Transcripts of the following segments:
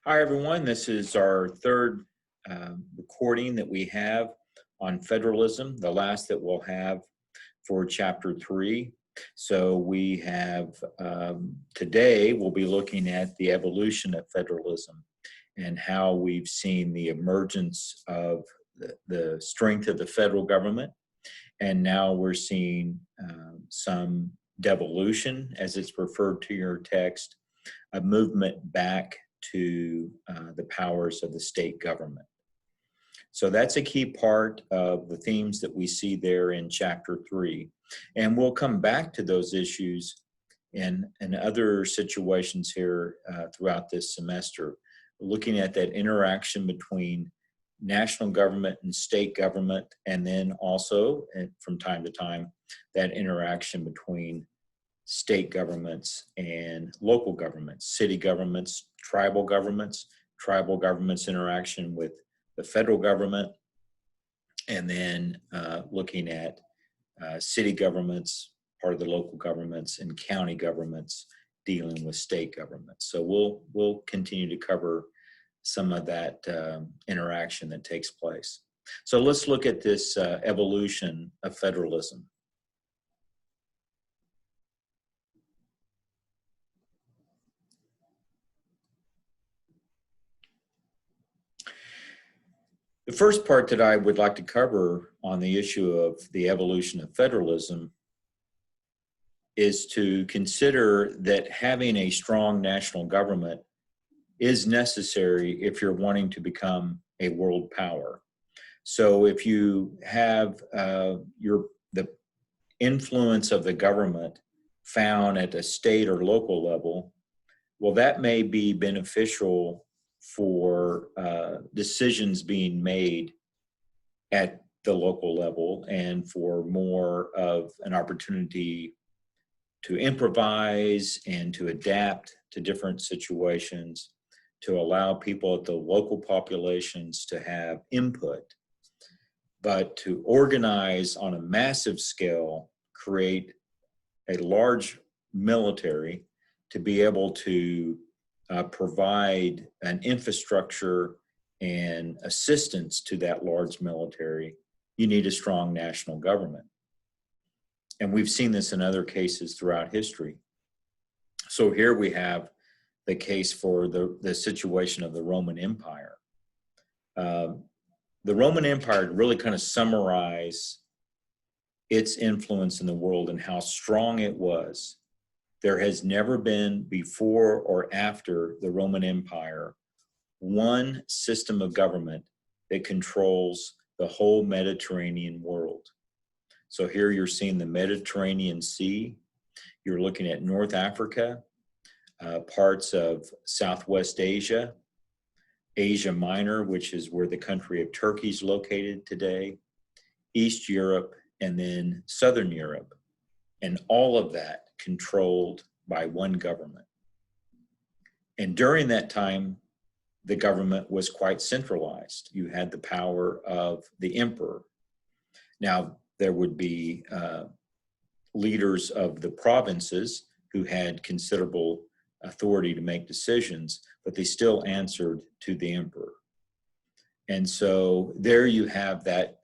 Hi, everyone. This is our third recording that we have on federalism, the last that we'll have for Chapter 3. So we have, today we'll be looking at the evolution of federalism and how we've seen the emergence of the strength of the federal government. And now we're seeing some devolution, as it's referred to your text, a movement back to the powers of the state government. So that's a key part of the themes that we see there in Chapter 3. And we'll come back to those issues in other situations here throughout this semester, looking at that interaction between national government and state government, and then also, from time to time, that interaction between state governments and local governments, city governments, tribal governments interaction with the federal government, and then looking at city governments, part of the local governments, and county governments dealing with state governments. So we'll continue to cover some of that interaction that takes place. So let's look at this evolution of federalism. The first part that I would like to cover on the issue of the evolution of federalism is to consider that having a strong national government is necessary if you're wanting to become a world power. So if you have the influence of the government found at a state or local level, well, that may be beneficial for decisions being made at the local level and for more of an opportunity to improvise and to adapt to different situations, to allow people at the local populations to have input, but to organize on a massive scale, create a large military to be able to provide an infrastructure and assistance to that large military, you need a strong national government. And we've seen this in other cases throughout history. So here we have the case for the situation of the Roman Empire. The Roman Empire, to really kind of summarize its influence in the world and how strong it was, there has never been, before or after the Roman Empire, one system of government that controls the whole Mediterranean world. So here you're seeing the Mediterranean Sea. You're looking at North Africa, parts of Southwest Asia, Asia Minor, which is where the country of Turkey is located today, East Europe, and then Southern Europe. And all of that controlled by one government. And during that time, the government was quite centralized. You had the power of the emperor. Now, there would be leaders of the provinces who had considerable authority to make decisions, but they still answered to the emperor. And so there you have that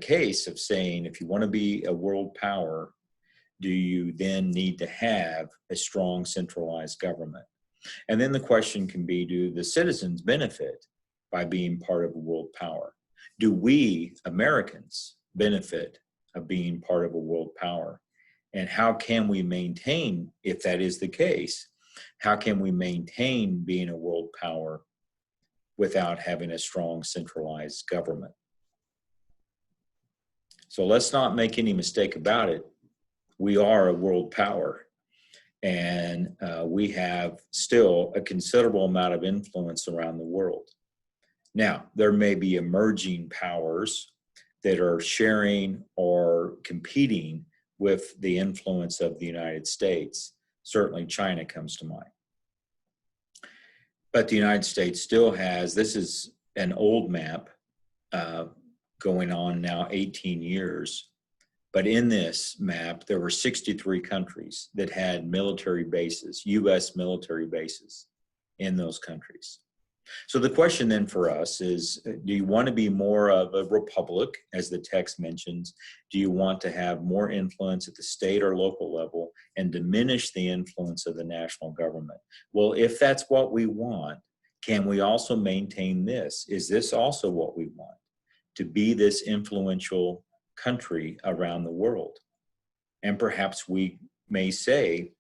case of saying, if you want to be a world power, do you then need to have a strong centralized government? And then the question can be, do the citizens benefit by being part of a world power? Do we, Americans, benefit of being part of a world power? And how can we maintain, if that is the case, how can we maintain being a world power without having a strong centralized government? So let's not make any mistake about it. We are a world power, and we have still a considerable amount of influence around the world. Now, there may be emerging powers that are sharing or competing with the influence of the United States. Certainly China comes to mind. But the United States still has, this is an old map going on now 18 years. But in this map, there were 63 countries that had military bases, U.S. military bases in those countries. So the question then for us is, do you want to be more of a republic, as the text mentions? Do you want to have more influence at the state or local level and diminish the influence of the national government? Well, if that's what we want, can we also maintain this? Is this also what we want? To be this influential country around the world? And perhaps we may say,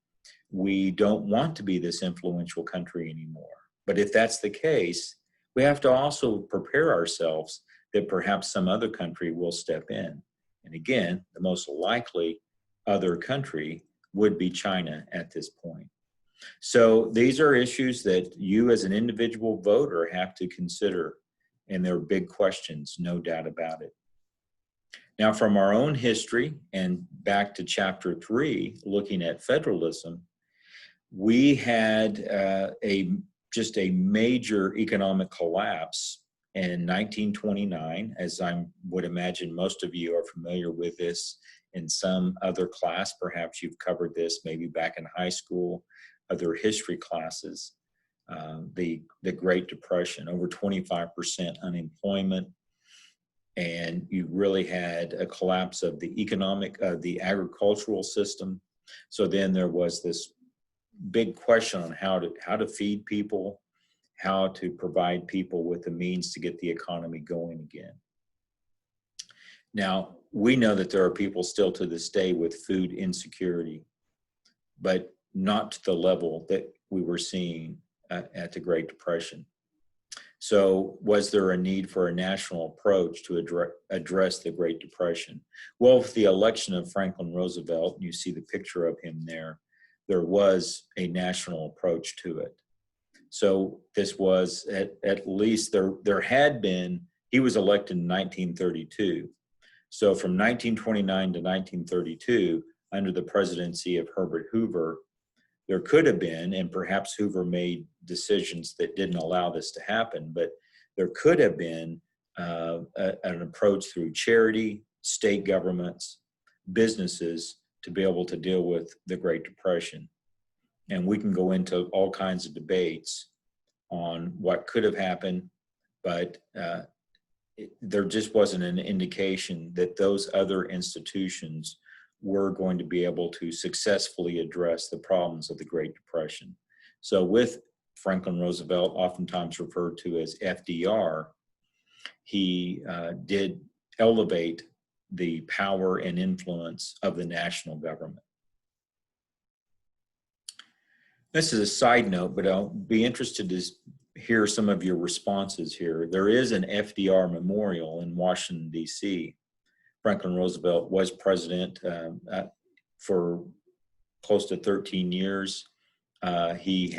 we don't want to be this influential country anymore. But if that's the case, we have to also prepare ourselves that perhaps some other country will step in. And again, the most likely other country would be China at this point. So these are issues that you as an individual voter have to consider, and they're big questions, no doubt about it. Now, from our own history and back to chapter 3, looking at federalism, we had just a major economic collapse in 1929, as I would imagine most of you are familiar with this in some other class. Perhaps you've covered this maybe back in high school, other history classes. The Great Depression, over 25% unemployment, and you really had a collapse of the agricultural system. So then there was this big question on how to feed people, how to provide people with the means to get the economy going again. Now, we know that there are people still to this day with food insecurity, but not to the level that we were seeing at the Great Depression. So was there a need for a national approach to address the Great Depression? Well, with the election of Franklin Roosevelt, you see the picture of him there was a national approach to it. So this was at least, there had been, he was elected in 1932. So from 1929 to 1932, under the presidency of Herbert Hoover, there could have been, and perhaps Hoover made decisions that didn't allow this to happen, but there could have been an approach through charity, state governments, businesses, to be able to deal with the Great Depression. And we can go into all kinds of debates on what could have happened, but there just wasn't an indication that those other institutions were going to be able to successfully address the problems of the Great Depression. So with Franklin Roosevelt, oftentimes referred to as FDR, he did elevate the power and influence of the national government. This is a side note, but I'll be interested to hear some of your responses here. There is an FDR memorial in Washington, D.C. Franklin Roosevelt was president for close to 13 years. He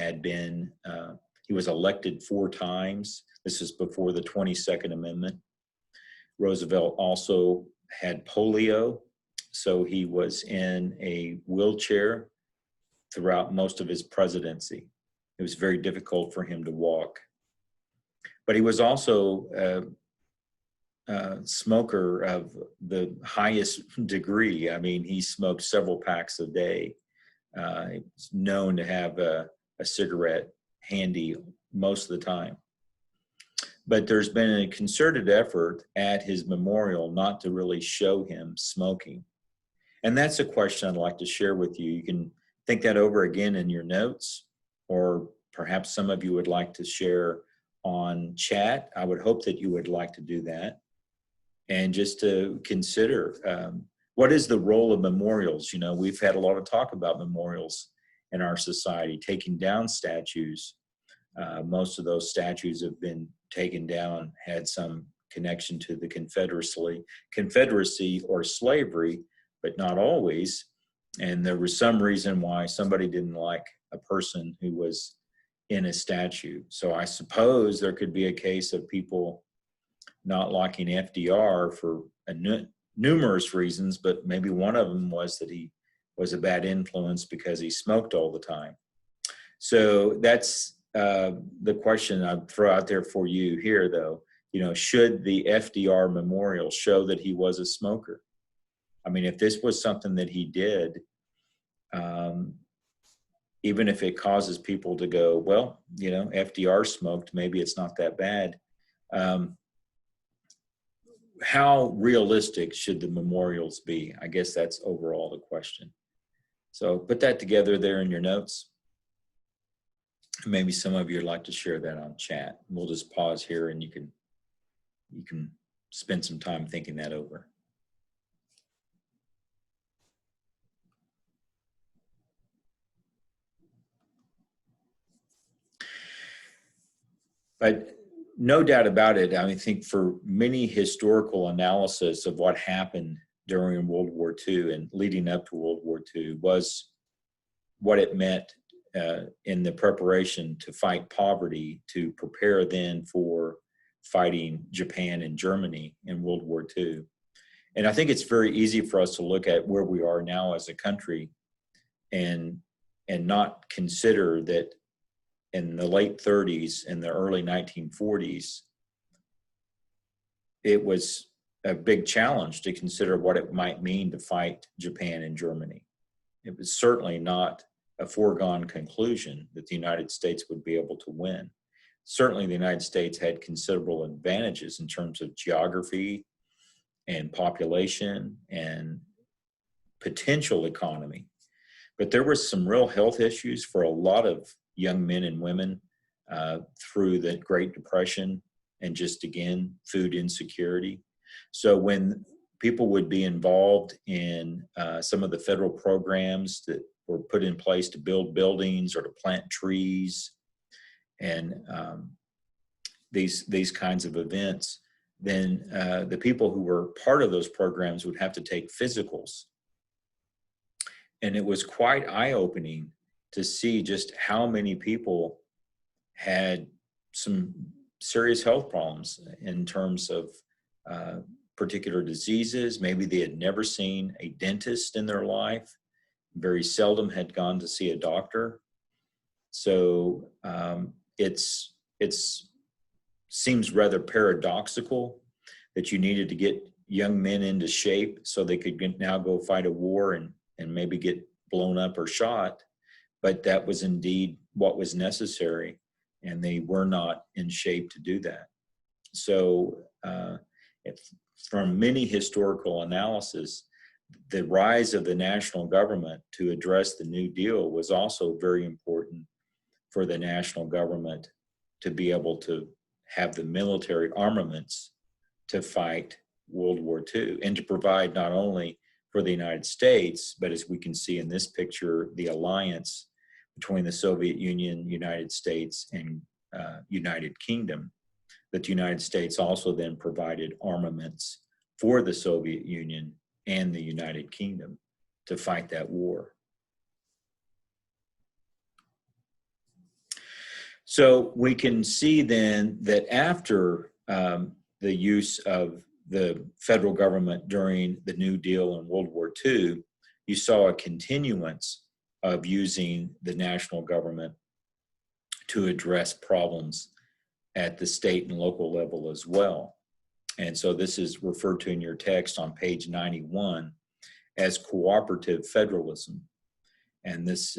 was elected 4 times. This is before the 22nd Amendment. Roosevelt also had polio, so he was in a wheelchair throughout most of his presidency. It was very difficult for him to walk. But he was also a smoker of the highest degree. I mean, he smoked several packs a day. He was known to have a cigarette handy most of the time. But there's been a concerted effort at his memorial not to really show him smoking. And that's a question I'd like to share with you. You can think that over again in your notes, or perhaps some of you would like to share on chat. I would hope that you would like to do that. And just to consider, what is the role of memorials? You know, we've had a lot of talk about memorials in our society, taking down statues. Most of those statues have been taken down, had some connection to the Confederacy or slavery, but not always. And there was some reason why somebody didn't like a person who was in a statue. So I suppose there could be a case of people not liking FDR for numerous reasons, but maybe one of them was that he was a bad influence because he smoked all the time. So that's the question I'd throw out there for you here, though. You know, should the FDR memorial show that he was a smoker? I mean, if this was something that he did, even if it causes people to go, well, you know, FDR smoked, maybe it's not that bad. How realistic should the memorials be? I guess that's overall the question. So put that together there in your notes. Maybe some of you would like to share that on chat. We'll just pause here and you can spend some time thinking that over. But no doubt about it, I think for many historical analysis of what happened during World War II and leading up to World War II was what it meant in the preparation to fight poverty, to prepare then for fighting Japan and Germany in World War II. And I think it's very easy for us to look at where we are now as a country and not consider that in the late 30s and the early 1940s, it was a big challenge to consider what it might mean to fight Japan and Germany. It was certainly not a foregone conclusion that the United States would be able to win. Certainly the United States had considerable advantages in terms of geography and population and potential economy. But there were some real health issues for a lot of young men and women through the Great Depression and just, again, food insecurity. So when people would be involved in some of the federal programs that were put in place to build buildings or to plant trees and these kinds of events, then the people who were part of those programs would have to take physicals. And it was quite eye-opening to see just how many people had some serious health problems in terms of particular diseases. Maybe they had never seen a dentist in their life, very seldom had gone to see a doctor. So it's seems rather paradoxical that you needed to get young men into shape so they could now go fight a war and maybe get blown up or shot. But that was indeed what was necessary, and they were not in shape to do that. So from many historical analysis, the rise of the national government to address the New Deal was also very important for the national government to be able to have the military armaments to fight World War II and to provide not only for the United States, but as we can see in this picture, the alliance between the Soviet Union, United States, and United Kingdom, that the United States also then provided armaments for the Soviet Union and the United Kingdom to fight that war. So we can see then that after the use of the federal government during the New Deal and World War II, you saw a continuance of using the national government to address problems at the state and local level as well. And so this is referred to in your text on page 91 as cooperative federalism. And this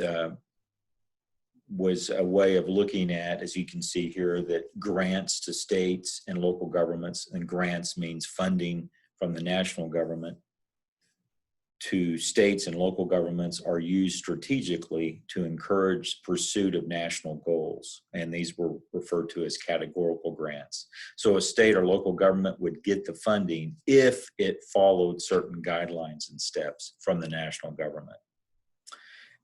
was a way of looking at, as you can see here, that grants to states and local governments, and grants means funding from the national government to states and local governments, are used strategically to encourage pursuit of national goals. And these were referred to as categorical grants. So a state or local government would get the funding if it followed certain guidelines and steps from the national government.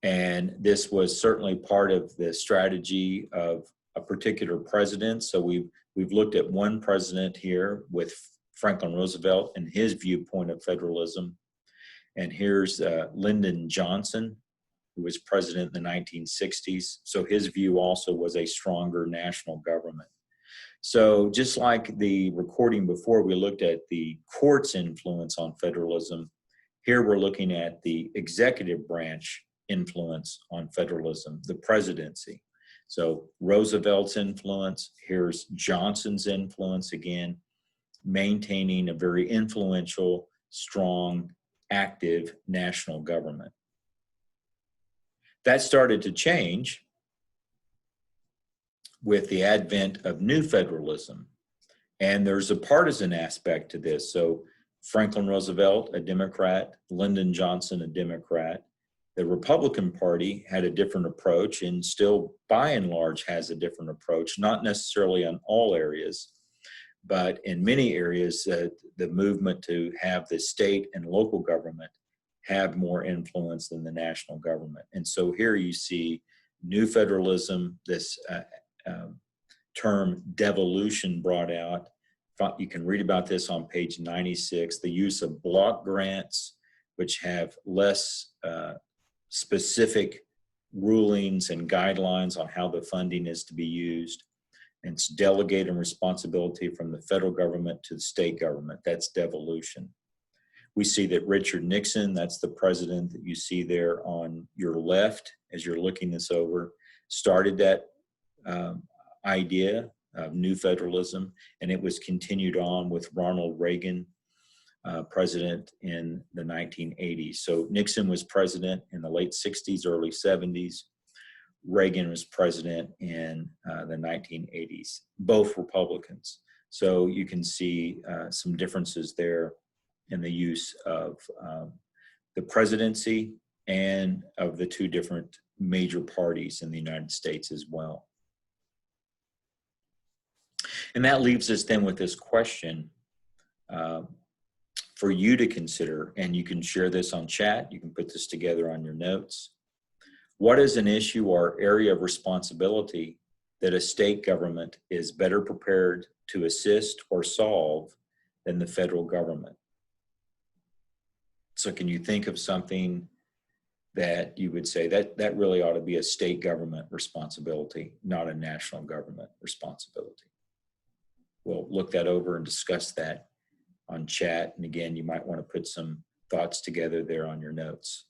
And this was certainly part of the strategy of a particular president. So we've looked at one president here with Franklin Roosevelt and his viewpoint of federalism. And here's Lyndon Johnson, who was president in the 1960s. So his view also was a stronger national government. So just like the recording before, we looked at the court's influence on federalism. Here we're looking at the executive branch influence on federalism, the presidency. So Roosevelt's influence, here's Johnson's influence again, maintaining a very influential, strong, active national government. That started to change with the advent of new federalism. And there's a partisan aspect to this. So Franklin Roosevelt, a Democrat, Lyndon Johnson, a Democrat. The Republican Party had a different approach and still, by and large, has a different approach, not necessarily on all areas, but in many areas, the movement to have the state and local government have more influence than the national government. And so here you see new federalism, this term devolution brought out. You can read about this on page 96, the use of block grants, which have less specific rulings and guidelines on how the funding is to be used. And it's delegating responsibility from the federal government to the state government. That's devolution. We see that Richard Nixon, that's the president that you see there on your left as you're looking this over, started that idea of new federalism, and it was continued on with Ronald Reagan, president in the 1980s. So Nixon was president in the late 60s, early 70s. Reagan was president in the 1980s, both Republicans. So you can see some differences there in the use of the presidency and of the two different major parties in the United States as well. And that leaves us then with this question for you to consider, and you can share this on chat, you can put this together on your notes. What is an issue or area of responsibility that a state government is better prepared to assist or solve than the federal government? So can you think of something that you would say that really ought to be a state government responsibility, not a national government responsibility? We'll look that over and discuss that on chat. And again, you might want to put some thoughts together there on your notes.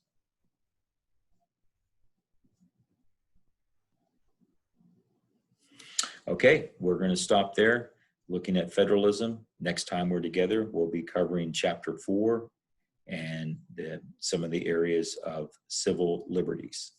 Okay, we're going to stop there looking at federalism. Next time we're together, we'll be covering chapter 4 and some of the areas of civil liberties.